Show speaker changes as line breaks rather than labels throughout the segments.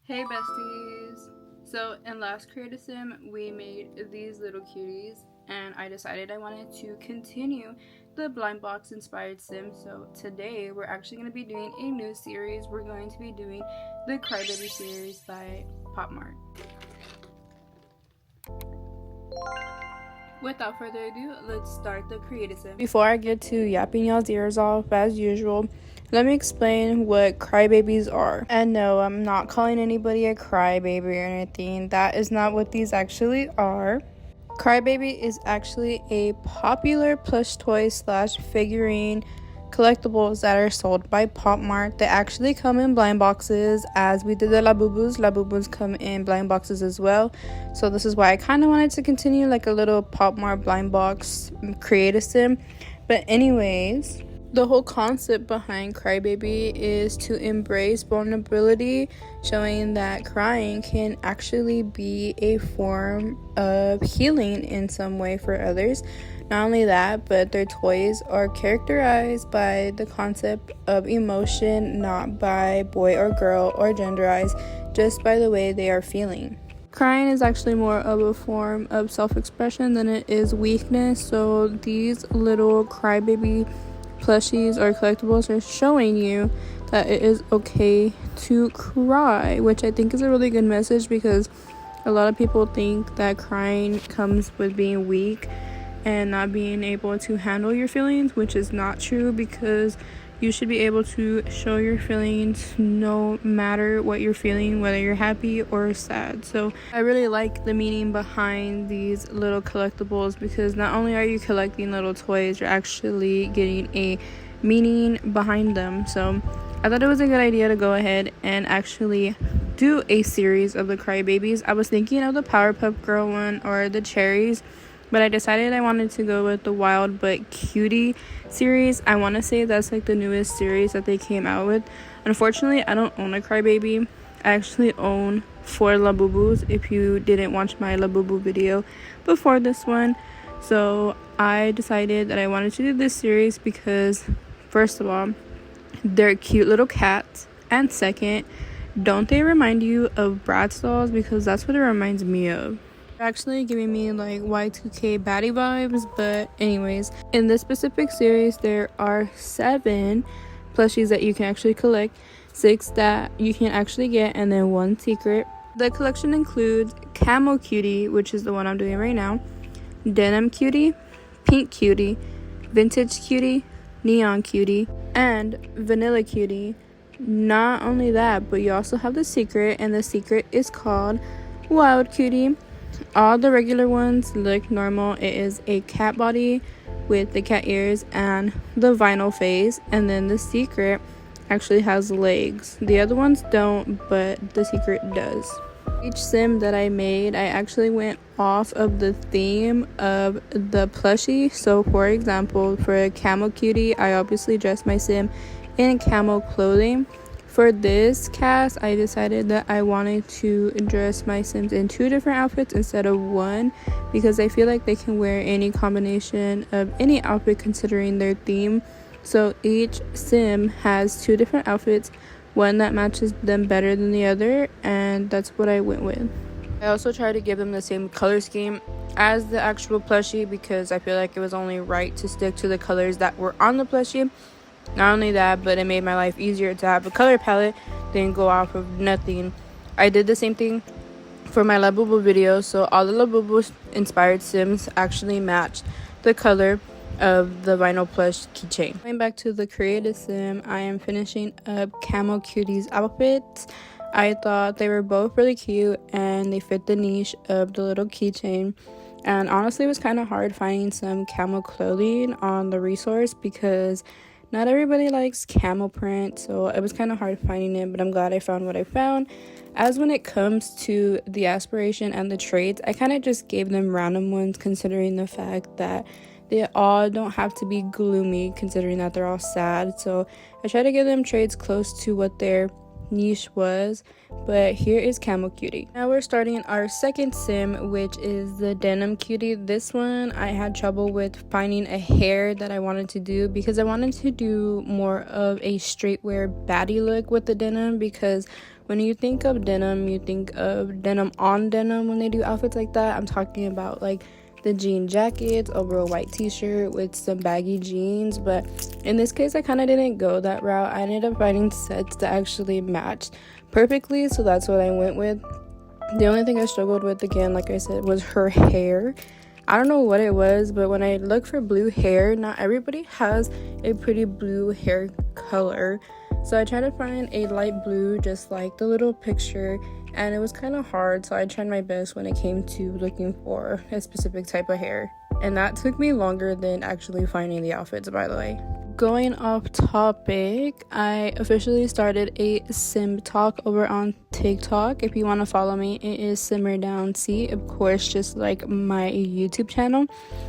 Hey besties! So in last creative sim we made these little cuties and I decided I wanted to continue the blind box inspired sim. So today we're actually going to be doing a new series. We're going to be doing the Crybaby series by POPMART. Without further ado, let's start the creative sim. Before I get to yapping y'all's ears off as usual, let me explain what crybabies are. And no, I'm not calling anybody a crybaby or anything. That is not what these actually are. Crybaby is actually a popular plush toy slash figurine collectibles that are sold by PopMart. They actually come in blind boxes, as we did the Labubus. Labubus come in blind boxes as well. So this is why I kind of wanted to continue like a little PopMart blind box creative sim. But anyways, the whole concept behind Crybaby is to embrace vulnerability, showing that crying can actually be a form of healing in some way for others. Not only that, but their toys are characterized by the concept of emotion, not by boy or girl or genderized, just by the way they are feeling. Crying is actually more of a form of self-expression than it is weakness, so these little Crybaby plushies or collectibles are showing you that it is okay to cry, which I think is a really good message, because a lot of people think that crying comes with being weak and not being able to handle your feelings, which is not true, because you should be able to show your feelings no matter what you're feeling, whether you're happy or sad. So I really like the meaning behind these little collectibles, because not only are you collecting little toys, you're actually getting a meaning behind them. So I thought it was a good idea to go ahead and actually do a series of the Crybabies. I was thinking of the Powerpuff Girl one or the Cherries, but I decided I wanted to go with the Wild But Cutie series. I want to say that's like the newest series that they came out with. Unfortunately, I don't own a Crybaby. I actually own 4 Labubus, if you didn't watch my Labubu video before this one. So I decided that I wanted to do this series because, first of all, they're cute little cats, and second, don't they remind you of Bratz dolls? Because that's what it reminds me of. Actually giving me like Y2K baddie vibes. But anyways, in this specific series there are 7 plushies that you can actually collect, 6 that you can actually get, and then 1 secret. The collection includes Camo Cutie, which is the one I'm doing right now, Denim Cutie, Pink Cutie, Vintage Cutie, Neon Cutie, and Vanilla Cutie. Not only that, but you also have the secret, and the secret is called Wild Cutie. All the regular ones look normal. It is a cat body with the cat ears and the vinyl face, and then the secret actually has legs. The other ones don't, but the secret does. Each sim that I made, I actually went off of the theme of the plushie. So for example, for a Camo Cutie, I obviously dressed my sim in camo clothing. For this cast, I decided that I wanted to dress my Sims in 2 different outfits instead of 1, because I feel like they can wear any combination of any outfit considering their theme. So each Sim has 2 different outfits, one that matches them better than the other, and that's what I went with. I also tried to give them the same color scheme as the actual plushie, because I feel like it was only right to stick to the colors that were on the plushie. Not only that, but it made my life easier to have a color palette than go off of nothing. I did the same thing for my Labubu video, so all the Labubu inspired sims actually matched the color of the vinyl plush keychain. Going back to the creative sim, I am finishing up Camo Cutie's outfits. I thought they were both really cute and they fit the niche of the little keychain. And honestly, it was kind of hard finding some camo clothing on the resource, because not everybody likes camo print, so it was kind of hard finding it, but I'm glad I found what I found. As when it comes to the aspiration and the traits, I kind of just gave them random ones, considering the fact that they all don't have to be gloomy, considering that they're all sad. So I try to give them traits close to what their niche was. But here is Camo Cutie. Now we're starting our second sim, which is the Denim Cutie. This one I had trouble with finding a hair that I wanted to do, because I wanted to do more of a streetwear baddie look with the denim, because When you think of denim, you think of denim on denim when they do outfits like that. I'm talking about like the jean jackets over a white t-shirt with some baggy jeans, but in this case I kind of didn't go that route. I ended up finding sets that actually matched perfectly, so that's what I went with. The only thing I struggled with, again, like I said, was her hair. I don't know what it was, but when I look for blue hair, not everybody has a pretty blue hair color, so I tried to find a light blue just like the little picture, and it was kind of hard, so I tried my best when it came to looking for a specific type of hair, and that took me longer than actually finding the outfits, by the way. Going off topic, I officially started a sim talk over on TikTok. If you want to follow me, it is Simmerdownsie, of course, just like my YouTube channel.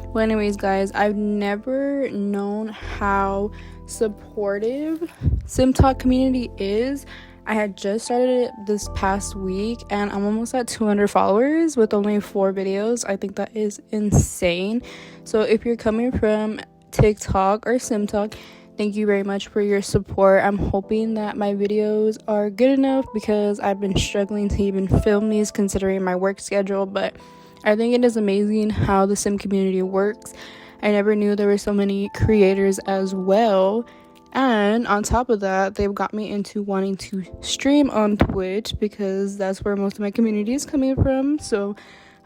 Well, anyways, guys, I've never known how supportive sim talk community is. I had just started it this past week and I'm almost at 200 followers with only 4 videos. I think that is insane. So if you're coming from TikTok or SimTalk, thank you very much for your support. I'm hoping that my videos are good enough because I've been struggling to even film these considering my work schedule, but I think it is amazing how the sim community works. I never knew there were so many creators as well. And on top of that, they've got me into wanting to stream on Twitch because that's where most of my community is coming from. So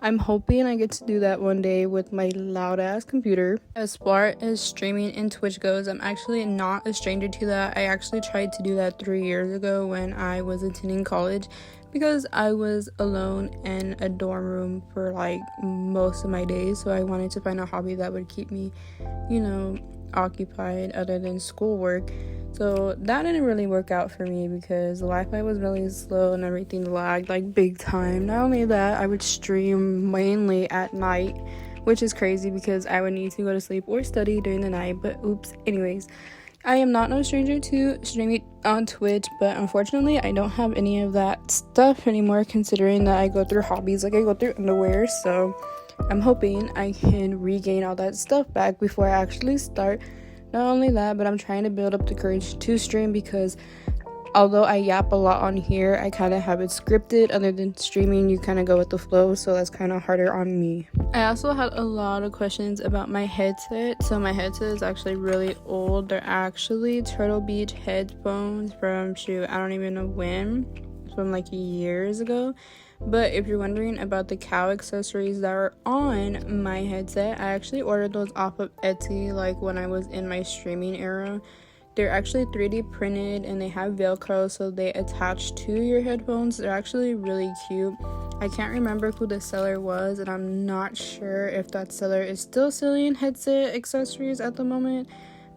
I'm hoping I get to do that one day with my loud ass computer. As far as streaming in Twitch goes, I'm actually not a stranger to that. I actually tried to do that 3 years ago when I was attending college because I was alone in a dorm room for like most of my days. So I wanted to find a hobby that would keep me, occupied other than schoolwork. So that didn't really work out for me because the Wi-Fi was really slow and everything lagged like big time. Not only that, I would stream mainly at night, which is crazy because I would need to go to sleep or study during the night, but oops. Anyways, I am not no stranger to streaming on Twitch, but unfortunately I don't have any of that stuff anymore considering that I go through hobbies like I go through underwear. So I'm hoping I can regain all that stuff back before I actually start. Not only that, but I'm trying to build up the courage to stream because although I yap a lot on here, I kind of have it scripted. Other than streaming, you kind of go with the flow, so that's kind of harder on me. I also had a lot of questions about my headset. So my headset is actually really old. They're actually Turtle Beach headphones from, I don't even know when. From like years ago. But if you're wondering about the cow accessories that are on my headset, I actually ordered those off of Etsy like when I was in my streaming era. They're actually 3D printed and they have Velcro, so they attach to your headphones. They're actually really cute. I can't remember who the seller was, and I'm not sure if that seller is still selling headset accessories at the moment,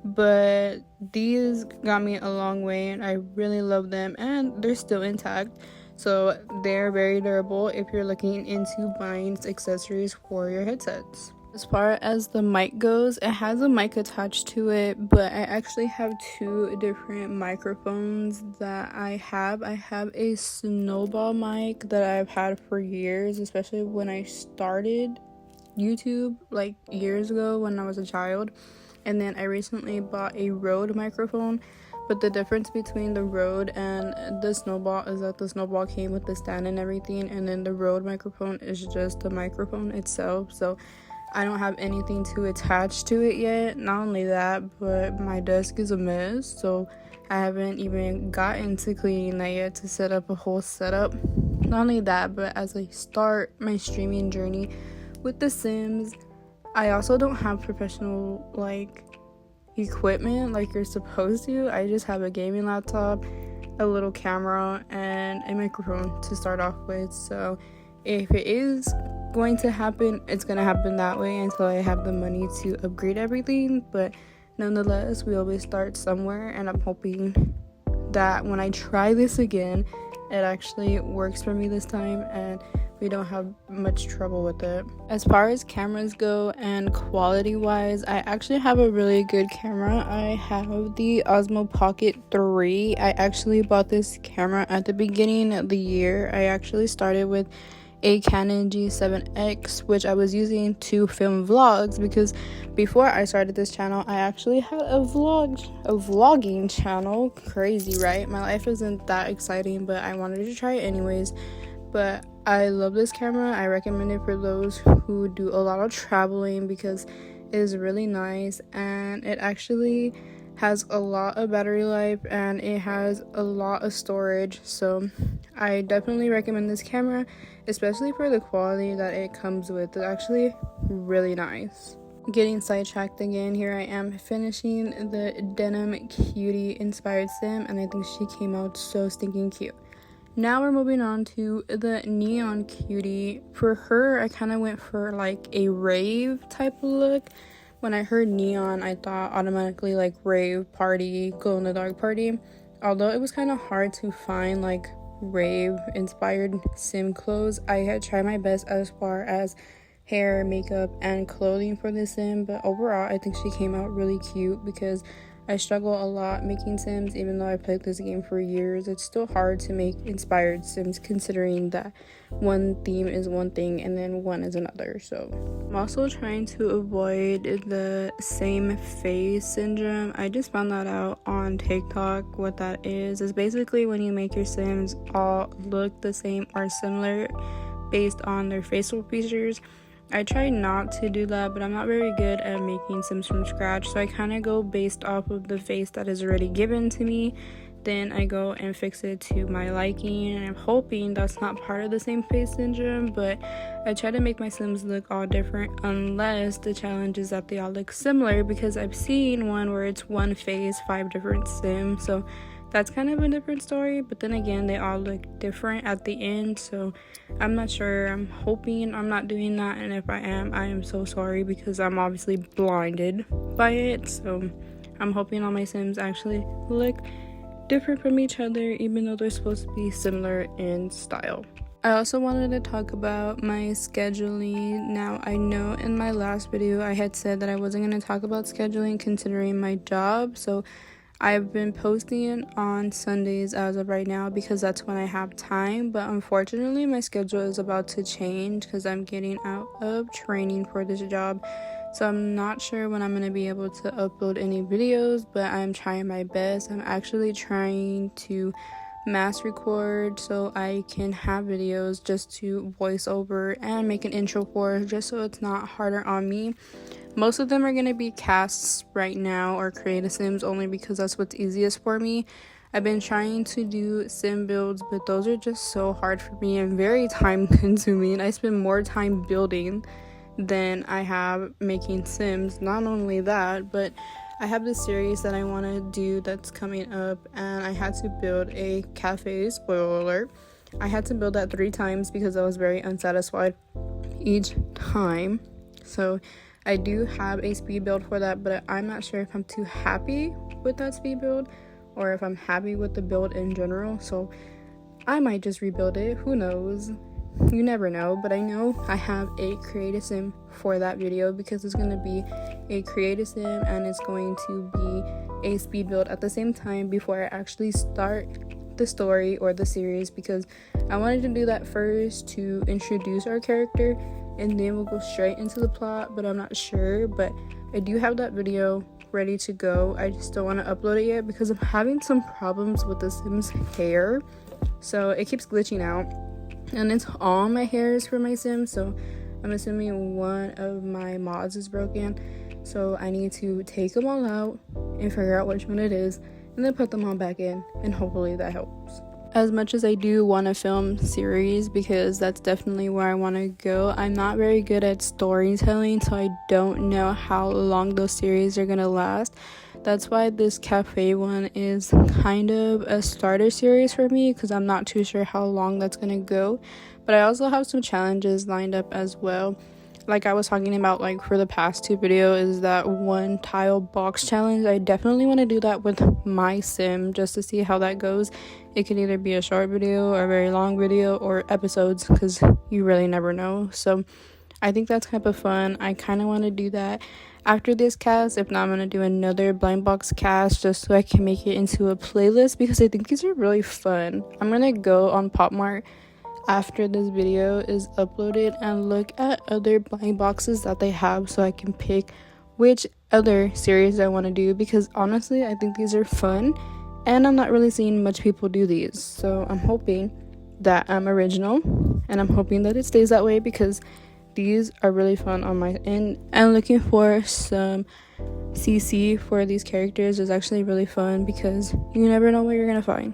but these got me a long way and I really love them and they're still intact. So they're very durable if you're looking into buying accessories for your headsets. As far as the mic goes, it has a mic attached to it, but I actually have 2 different microphones that I have. I have a snowball mic that I've had for years, especially when I started YouTube like years ago when I was a child. And then I recently bought a Rode microphone. But the difference between the Rode and the snowball is that the snowball came with the stand and everything, and then the Rode microphone is just the microphone itself. So I don't have anything to attach to it yet. Not only that, but my desk is a mess, so I haven't even gotten to cleaning that yet to set up a whole setup. Not only that, but as I start my streaming journey with The Sims, I also don't have professional equipment like you're supposed to. I just have a gaming laptop, a little camera, and a microphone to start off with. So if it is going to happen, it's going to happen that way until I have the money to upgrade everything. But nonetheless, we always start somewhere, and I'm hoping that when I try this again, it actually works for me this time and we don't have much trouble with it. As far as cameras go and quality wise, I actually have a really good camera. I have the Osmo Pocket 3. I actually bought this camera at the beginning of the year. I actually started with a Canon G7X, which I was using to film vlogs, because before I started this channel I actually had a vlogging channel. Crazy, right? My life isn't that exciting, but I wanted to try it anyways. But I love this camera. I recommend it for those who do a lot of traveling because it is really nice, and it actually has a lot of battery life and it has a lot of storage. So I definitely recommend this camera, especially for the quality that it comes with. It's actually really nice. Getting sidetracked again, here I am finishing the denim cutie inspired sim, and I think she came out so stinking cute. Now we're moving on to the neon cutie. For her, I kind of went for like a rave type of look. When I heard neon, I thought automatically like rave party, glow in the dark party. Although it was kind of hard to find like rave inspired sim clothes, I had tried my best as far as hair, makeup, and clothing for this sim. But overall, I think she came out really cute because I struggle a lot making sims. Even though I played this game for years, it's still hard to make inspired sims considering that one theme is one thing and then one is another. So I'm also trying to avoid the same face syndrome. I just found that out on TikTok. What that is basically when you make your sims all look the same or similar based on their facial features. I try not to do that, but I'm not very good at making sims from scratch, so I kind of go based off of the face that is already given to me. Then I go and fix it to my liking, and I'm hoping that's not part of the same face syndrome. But I try to make my sims look all different, unless the challenge is that they all look similar, because I've seen one where it's one face, 5 different sims, so that's kind of a different story. But then again, they all look different at the end, so I'm not sure. I'm hoping I'm not doing that, and if I am so sorry, because I'm obviously blinded by it. So I'm hoping all my sims actually look different from each other, even though they're supposed to be similar in style. I also wanted to talk about my scheduling. Now, I know in my last video I had said that I wasn't going to talk about scheduling considering my job, so I've been posting on Sundays as of right now because that's when I have time. But unfortunately, my schedule is about to change because I'm getting out of training for this job. So I'm not sure when I'm going to be able to upload any videos, but I'm trying my best. I'm actually trying to mass record so I can have videos just to voice over and make an intro for, just so it's not harder on me. Most of them are going to be casts right now or create a sims, only because that's what's easiest for me. I've been trying to do sim builds, but those are just so hard for me and very time consuming. I spend more time building than I have making sims. Not only that, but I have this series that I want to do that's coming up, and I had to build a cafe. Spoiler alert. I had to build that 3 times because I was very unsatisfied each time. So I do have a speed build for that, but I'm not sure if I'm too happy with that speed build or if I'm happy with the build in general. So I might just rebuild it. Who knows? You never know. But I know I have a creative sim for that video because it's going to be a creative sim and it's going to be a speed build at the same time before I actually start the story or the series, because I wanted to do that first to introduce our character and then we'll go straight into the plot. But I'm not sure, but I do have that video ready to go. I just don't want to upload it yet because I'm having some problems with the Sims hair, so it keeps glitching out, and it's all my hairs for my Sims, so I'm assuming one of my mods is broken, so I need to take them all out and figure out which one it is and then put them all back in, and hopefully that helps. As much as I do want to film series, because that's definitely where I want to go, I'm not very good at storytelling, so I don't know how long those series are going to last. That's why this cafe one is kind of a starter series for me, because I'm not too sure how long that's going to go. But I also have some challenges lined up as well. Like I was talking about, like for the past 2 videos, is that 1 tile box challenge. I definitely want to do that with my sim just to see how that goes. It could either be a short video or a very long video or episodes, because you really never know. So I think that's kind of fun. I kind of want to do that after this cast. If not, I'm going to do another blind box cast just so I can make it into a playlist, because I think these are really fun. I'm going to go on PopMart after this video is uploaded and look at other blind boxes that they have so I can pick which other series I want to do, because honestly I think these are fun and I'm not really seeing much people do these. So I'm hoping that I'm original and I'm hoping that it stays that way, because these are really fun on my end. And looking for some CC for these characters is actually really fun because you never know what you're gonna find.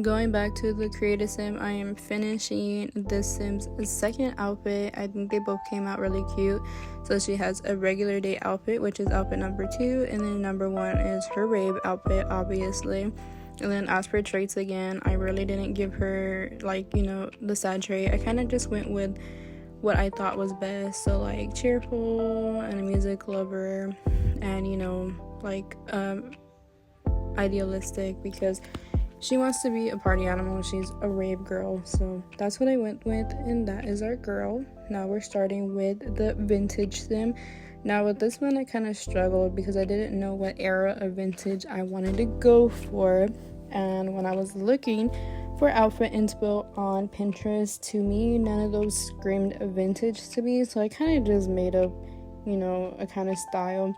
Going back to the creative sim, I am finishing this sim's second outfit. I think they both came out really cute. So she has a regular day outfit, which is outfit number 2, and then number 1 is her rave outfit, obviously. And then as for traits, again, I really didn't give her like, you know, the sad trait. I kind of just went with what I thought was best, so like cheerful and a music lover, and you know, like idealistic, because she wants to be a party animal. She's a rave girl, so that's what I went with, and that is our girl. Now we're starting with the vintage sim. Now with this one I kind of struggled because I didn't know what era of vintage I wanted to go for, and when I was looking for outfit inspo on Pinterest, to me none of those screamed vintage to me, so I kind of just made up, you know, a kind of style.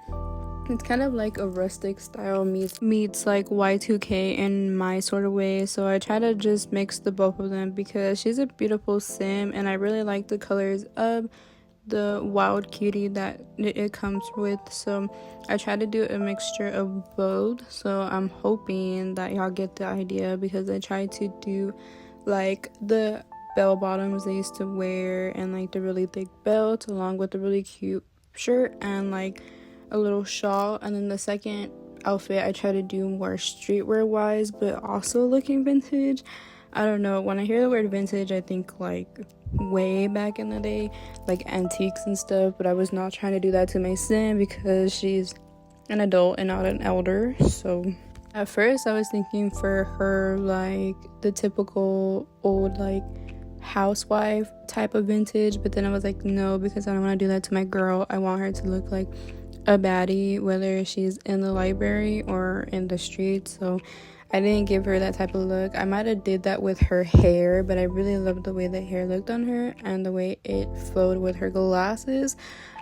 It's kind of like a rustic style meets like Y2K in my sort of way, so I try to just mix the both of them because she's a beautiful sim and I really like the colors of the wild cutie that it comes with, so I try to do a mixture of both. So I'm hoping that y'all get the idea, because I try to do like the bell bottoms they used to wear and like the really thick belt along with the really cute shirt and like a little shawl. And then the second outfit I try to do more streetwear wise but also looking vintage. I don't know, when I hear the word vintage I think like way back in the day, like antiques and stuff, but I was not trying to do that to my sim because she's an adult and not an elder. So at first I was thinking for her like the typical old like housewife type of vintage, but then I was like no, because I don't want to do that to my girl. I want her to look like a baddie, whether she's in the library or in the streets. So I didn't give her that type of look. I might have did that with her hair, but I really loved the way the hair looked on her and the way it flowed with her glasses.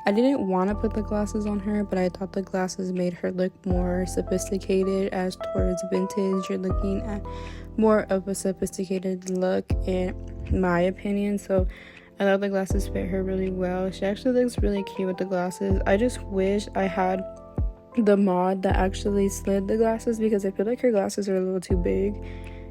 I didn't want to put the glasses on her, but I thought the glasses made her look more sophisticated. As towards vintage, you're looking at more of a sophisticated look in my opinion. So I thought the glasses fit her really well. She actually looks really cute with the glasses. I just wish I had the mod that actually slid the glasses, because I feel like her glasses are a little too big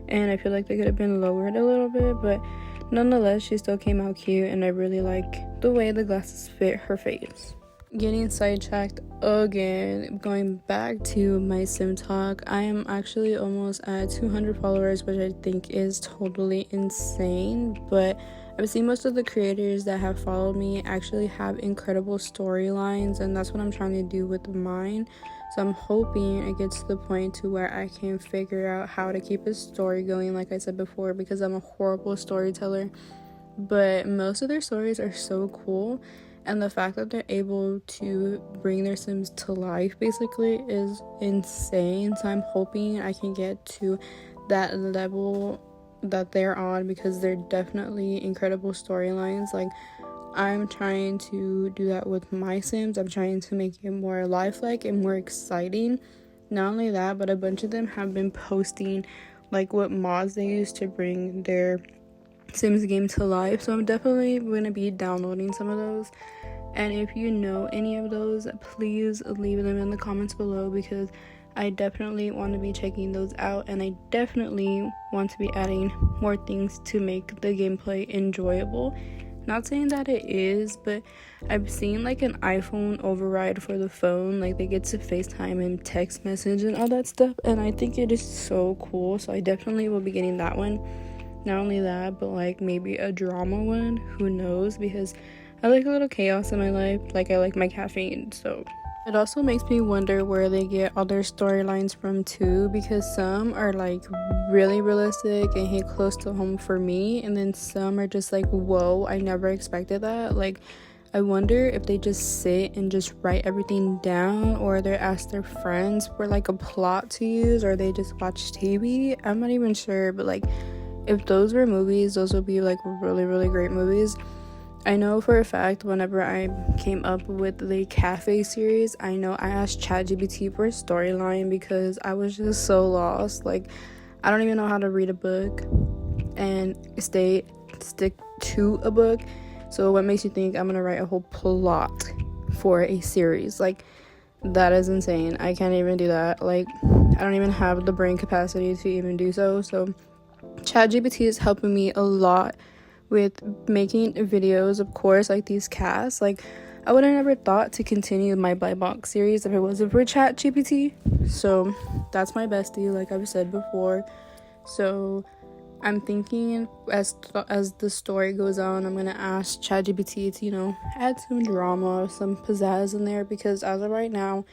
and I feel like they could have been lowered a little bit, but nonetheless she still came out cute and I really like the way the glasses fit her face. Getting sidetracked again, going back to my sim talk, I am actually almost at 200 followers, which I think is totally insane, but I've seen most of the creators that have followed me actually have incredible storylines, and that's what I'm trying to do with mine. So I'm hoping it gets to the point to where I can figure out how to keep a story going, like I said before, because I'm a horrible storyteller. But most of their stories are so cool, and the fact that they're able to bring their sims to life basically is insane. So I'm hoping I can get to that level that they're on, because they're definitely incredible storylines. Like I'm trying to do that with my sims. I'm trying to make it more lifelike and more exciting. Not only that, but a bunch of them have been posting like what mods they use to bring their Sims game to life, so I'm definitely going to be downloading some of those. And if you know any of those, please leave them in the comments below, because I definitely want to be checking those out, and I definitely want to be adding more things to make the gameplay enjoyable. Not saying that it is, but I've seen like an iPhone override for the phone, like they get to FaceTime and text message and all that stuff, and I think it is so cool. So I definitely will be getting that one. Not only that, but like maybe a drama one, who knows, because I like a little chaos in my life. Like I like my caffeine. So it also makes me wonder where they get all their storylines from too, because some are like really realistic and hit close to home for me, and then some are just like, whoa, I never expected that. Like I wonder if they just sit and just write everything down, or they ask their friends for like a plot to use, or they just watch TV. I'm not even sure, but like if those were movies, those would be like really, really great movies. I know for a fact whenever I came up with the cafe series, I know I asked ChatGPT for a storyline because I was just so lost. Like, I don't even know how to read a book and stick to a book. So what makes you think I'm gonna write a whole plot for a series? Like, that is insane. I can't even do that. Like, I don't even have the brain capacity to even do so. So ChatGPT is helping me a lot with making videos, of course, like these casts. Like, I would have never thought to continue my Blind Box series if it wasn't for ChatGPT. So that's my bestie, like I've said before. So I'm thinking as the story goes on, I'm gonna ask ChatGPT to, you know, add some drama, some pizzazz in there, because as of right now,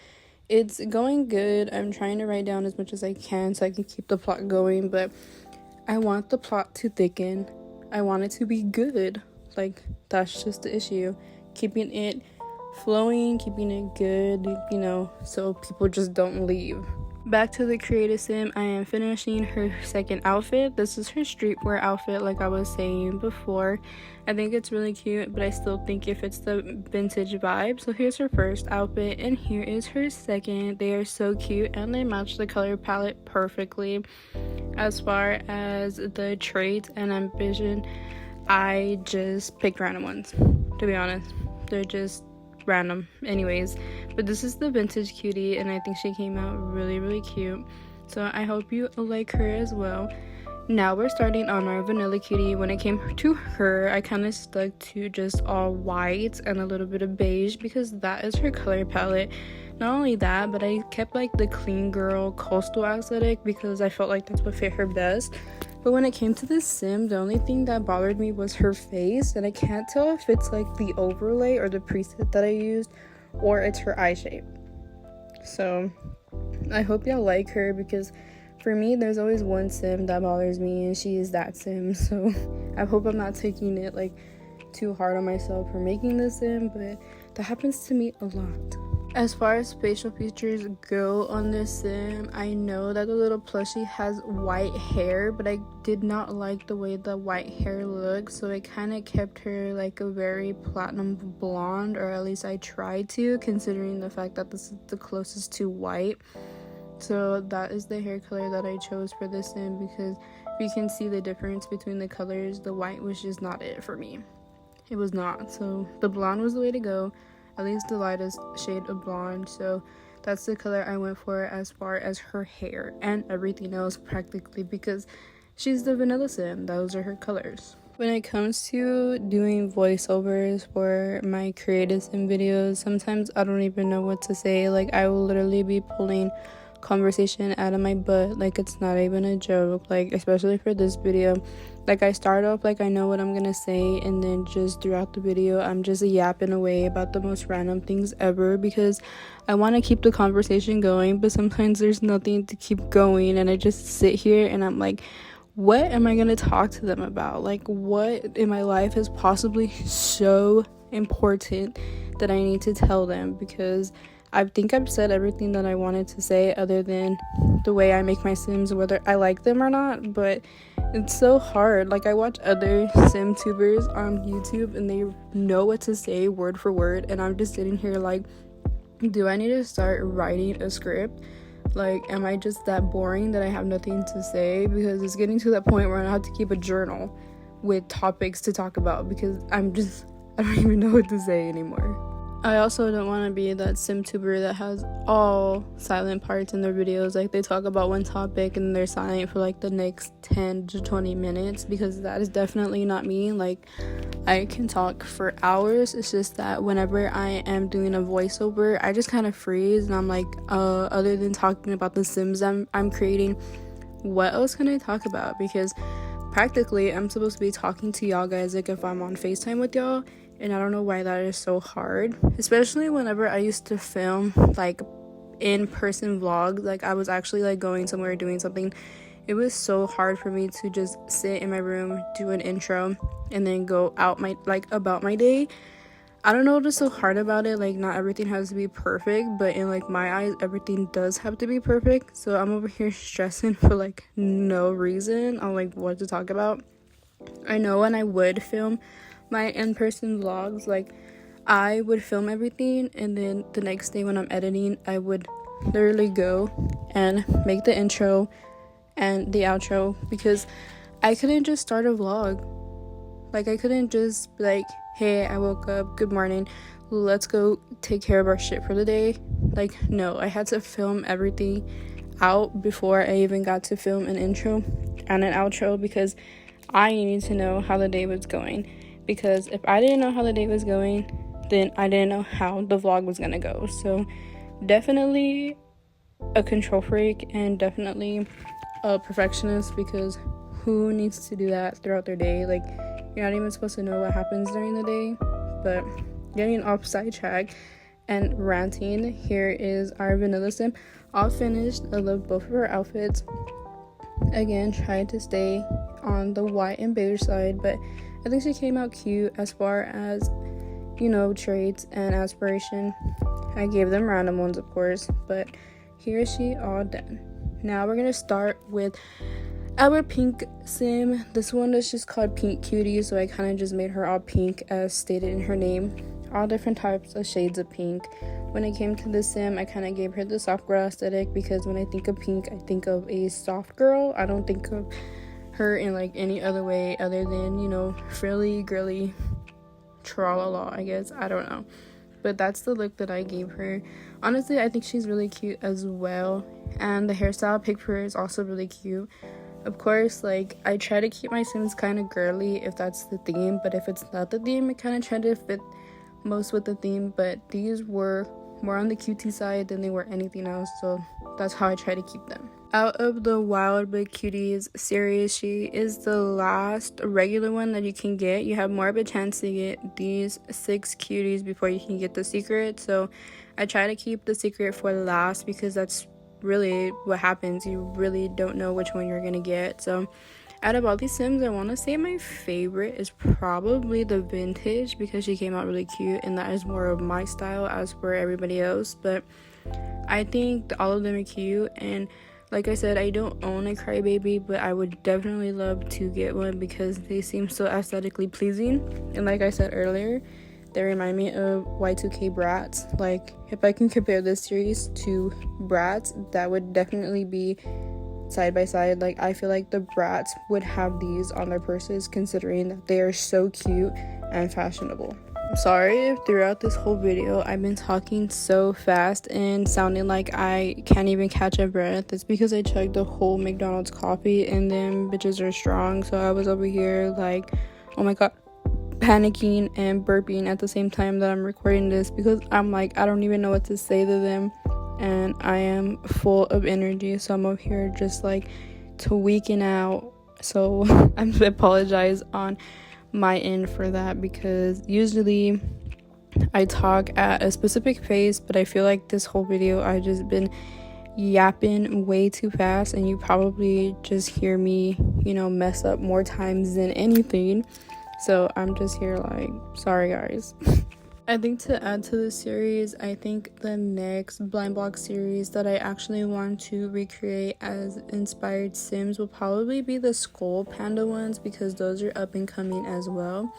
it's going good. I'm trying to write down as much as I can so I can keep the plot going, but I want the plot to thicken. I want it to be good. Like, that's just the issue. Keeping it flowing, keeping it good, you know, so people just don't leave. Back to the creative sim, I am finishing her second outfit. This is her streetwear outfit, like I was saying before. I think it's really cute, but I still think it fits the vintage vibe. So here's her first outfit, and here is her second. They are so cute, and they match the color palette perfectly. As far as the traits and ambition, I just picked random ones, to be honest. They're just random anyways, but this is the vintage cutie, and I think she came out really, really cute. So I hope you like her as well. Now we're starting on our vanilla cutie. When it came to her, I kind of stuck to just all white and a little bit of beige because that is her color palette. Not only that, but I kept like the clean girl coastal aesthetic because I felt like that's what fit her best. But when it came to this sim, the only thing that bothered me was her face, and I can't tell if it's like the overlay or the preset that I used, or it's her eye shape. So I hope y'all like her, because for me, there's always one sim that bothers me, and she is that sim. So I hope I'm not taking it like too hard on myself for making this sim, but that happens to me a lot. As far as facial features go on this sim, I know that the little plushie has white hair, but I did not like the way the white hair looked, so it kind of kept her like a very platinum blonde, or at least I tried to, considering the fact that this is the closest to white. So that is the hair color that I chose for this sim, because if you can see the difference between the colors, the white was just not it for me. It was not. So the blonde was the way to go, at least the lightest shade of blonde. So that's the color I went for as far as her hair and everything else practically, because she's the vanilla sim. Those are her colors. When it comes to doing voiceovers for my creative sim videos, sometimes I don't even know what to say. Like, I will literally be pulling conversation out of my butt, like it's not even a joke. Like, especially for this video, like I start off like I know what I'm gonna say, and then just throughout the video I'm just yapping away about the most random things ever, because I want to keep the conversation going, but sometimes there's nothing to keep going, and I just sit here and I'm like, what am I gonna talk to them about? Like, what in my life is possibly so important that I need to tell them? Because I think I've said everything that I wanted to say, other than the way I make my sims, whether I like them or not. But it's so hard. Like, I watch other sim tubers on YouTube, and they know what to say word for word, and I'm just sitting here like, do I need to start writing a script? Like, am I just that boring that I have nothing to say? Because it's getting to that point where I have to keep a journal with topics to talk about, because I don't even know what to say anymore. I also don't want to be that simtuber that has all silent parts in their videos. Like, they talk about one topic and they're silent for like the next 10 to 20 minutes, because that is definitely not me. Like, I can talk for hours. It's just that whenever I am doing a voiceover, I just kind of freeze, and I'm like, other than talking about the sims I'm creating, what else can I talk about? Because practically I'm supposed to be talking to y'all guys like if I'm on FaceTime with y'all. And I don't know why that is so hard, especially whenever I used to film like in-person vlogs. Like, I was actually like going somewhere, doing something. It was so hard for me to just sit in my room, do an intro, and then go out about my day. I don't know what is so hard about it. Like, not everything has to be perfect, but in like my eyes, everything does have to be perfect. So I'm over here stressing for like no reason on like what to talk about. I know when I would film my in-person vlogs, like I would film everything, and then the next day when I'm editing, I would literally go and make the intro and the outro, because I couldn't just start a vlog. Like, I couldn't just be like, hey, I woke up, good morning, let's go take care of our shit for the day. Like, no, I had to film everything out before I even got to film an intro and an outro, because I needed to know how the day was going. Because if I didn't know how the day was going, then I didn't know how the vlog was gonna go. So definitely a control freak, and definitely a perfectionist, because who needs to do that throughout their day? Like, you're not even supposed to know what happens during the day. But getting off sidetrack and ranting, here is our vanilla sim all finished. I love both of her outfits. Again, trying to stay on the white and beige side, but I think she came out cute as far as, you know, traits and aspiration. I gave them random ones, of course, but here is she all done. Now we're gonna start with our pink sim. This one is just called Pink Cutie, so I kind of just made her all pink as stated in her name. All different types of shades of pink. When it came to this sim, I kind of gave her the soft girl aesthetic, because when I think of pink, I think of a soft girl. I don't think of her in like any other way other than, you know, frilly, girly, tra-la-la, I guess. I don't know. But that's the look that I gave her. Honestly, I think she's really cute as well. And the hairstyle I picked for her is also really cute. Of course, like, I try to keep my sims kind of girly if that's the theme, but if it's not the theme, I kind of try to fit most with the theme. But these were more on the cutie side than they were anything else, so that's how I try to keep them. Out of the Wild But Cuties series, she is the last regular one that you can get. You have more of a chance to get these 6 cuties before you can get the secret, so I try to keep the secret for last, because that's really what happens. You really don't know which one you're gonna get. So out of all these sims, I want to say my favorite is probably the vintage, because she came out really cute, and that is more of my style as for everybody else. But I think all of them are cute, and like I said, I don't own a Crybaby, but I would definitely love to get one, because they seem so aesthetically pleasing. And like I said earlier, they remind me of Y2K Bratz. Like, if I can compare this series to Bratz, that would definitely be side by side. Like, I feel like the Bratz would have these on their purses, considering that they are so cute and fashionable. I'm sorry if throughout this whole video I've been talking so fast and sounding like I can't even catch a breath. It's because I chugged the whole McDonald's coffee, and them bitches are strong. So I was over here like, oh my god, panicking and burping at the same time that I'm recording this, because I'm like, I don't even know what to say to them, and I am full of energy. So I'm over here just like tweaking out. So I apologize on my end for that, because usually I talk at a specific pace, but I feel like this whole video I just been yapping way too fast, and you probably just hear me, you know, mess up more times than anything. So I'm just here like, sorry guys. I think to add to the series, I think the next blind box series that I actually want to recreate as inspired sims will probably be the skull panda ones, because those are up and coming as well.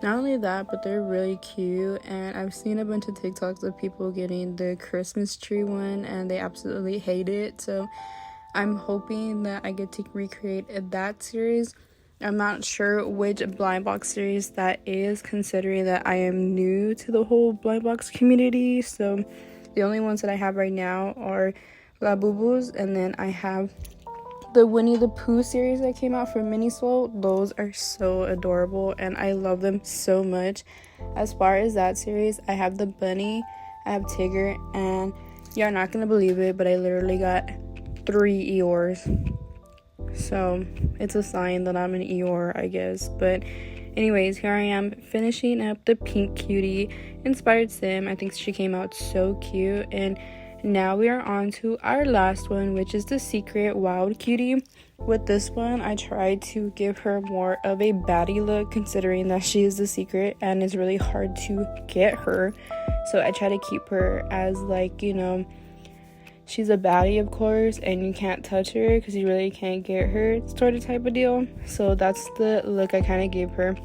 Not only that, but they're really cute, and I've seen a bunch of TikToks of people getting the Christmas tree one and they absolutely hate it. So I'm hoping that I get to recreate that series. I'm not sure which blind box series that is, considering that I am new to the whole blind box community. So the only ones that I have right now are Labubus, and then I have the Winnie the Pooh series that came out from Miniswole. Those are so adorable, and I love them so much. As far as that series, I have the bunny, I have Tigger, and you're not gonna believe it, but I literally got 3 Eeyores. So it's a sign that I'm an Eeyore, I guess. But anyways, here I am finishing up the Pink Cutie inspired sim. I think she came out so cute, and Now we are on to our last one, which is the secret wild cutie. With this one, I tried to give her more of a baddie look, considering that she is the secret and it's really hard to get her. So I try to keep her as, like, you know, she's a baddie, of course, and you can't touch her because you really can't get her, sort of type of deal. So that's the look I kind of gave her.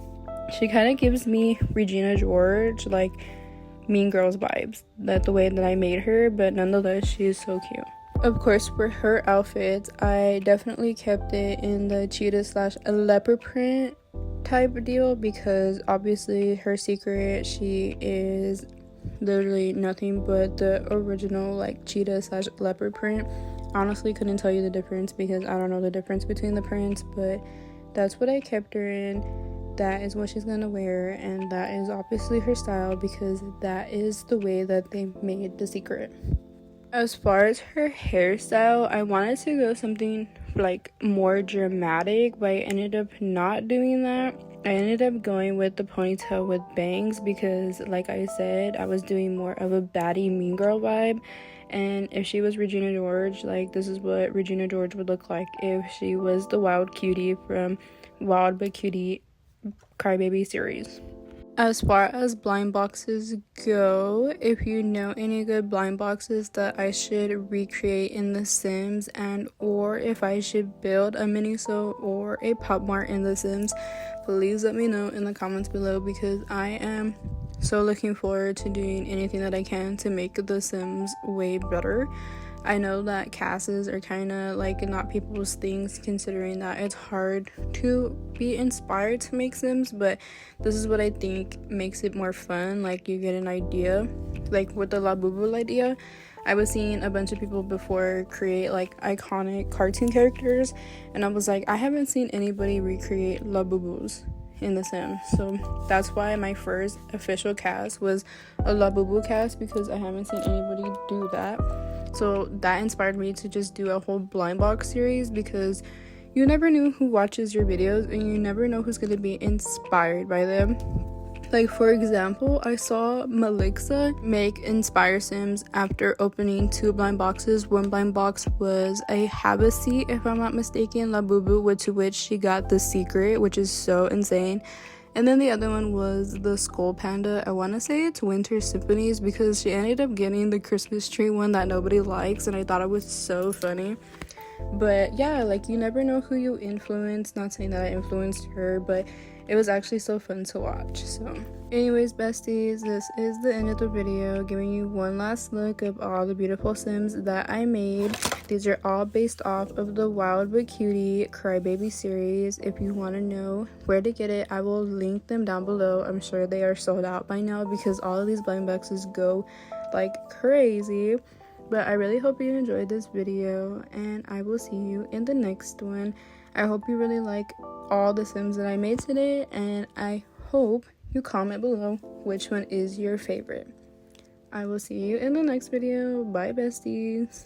She kind of gives me Regina George, like Mean Girls vibes, that the way that I made her, but nonetheless, she is so cute. Of course, for her outfits, I definitely kept it in the cheetah / leopard print type of deal, because obviously her secret, she is literally nothing but the original, like, cheetah / leopard print. Honestly, couldn't tell you the difference because I don't know the difference between the prints, but that's what I kept her in. That is what she's gonna wear, and that is obviously her style because that is the way that they made the secret. As far as her hairstyle, I wanted to go something like more dramatic, but I ended up not doing that. I ended up going with the ponytail with bangs because, like I said, I was doing more of a baddie mean girl vibe. And if she was Regina George, like, this is what Regina George would look like if she was the wild cutie from Wild But Cutie CRYBAY series. As far as blind boxes go, if you know any good blind boxes that I should recreate in The Sims, and or if I should build a miniso or a pop mart in The Sims, please let me know in the comments below, because I am so looking forward to doing anything that I can to make The Sims way better. I know that castles are kind of like not people's things, considering that it's hard to be inspired to make Sims, but this is what I think makes it more fun. Like, you get an idea, like with the Labubus idea. I was seeing a bunch of people before create like iconic cartoon characters, and I was like, I haven't seen anybody recreate Labubus in The Sims. So that's why my first official cast was a Labubu cast, because I haven't seen anybody do that. So that inspired me to just do a whole blind box series, because you never know who watches your videos and you never know who's going to be inspired by them. Like, for example, I saw Melixa make Inspire Sims after opening 2 blind boxes. One blind box was a Habasi, if I'm not mistaken, Labubu, to which she got the secret, which is so insane. And then the other one was the Skull Panda. I want to say it's Winter Symphonies, because she ended up getting the Christmas tree one that nobody likes, and I thought it was so funny. But yeah, like, you never know who you influence. Not saying that I influenced her, but it was actually so fun to watch. So anyways, besties, this is the end of the video, giving you one last look of all the beautiful Sims that I made. These are all based off of the Wild But Cutie CRYBAY series. If you want to know where to get it, I will link them down below. I'm sure they are sold out by now because all of these blind boxes go like crazy. But I really hope you enjoyed this video, and I will see you in the next one. I hope you really like all the Sims that I made today, and I hope you comment below which one is your favorite. I will see you in the next video. Bye, besties.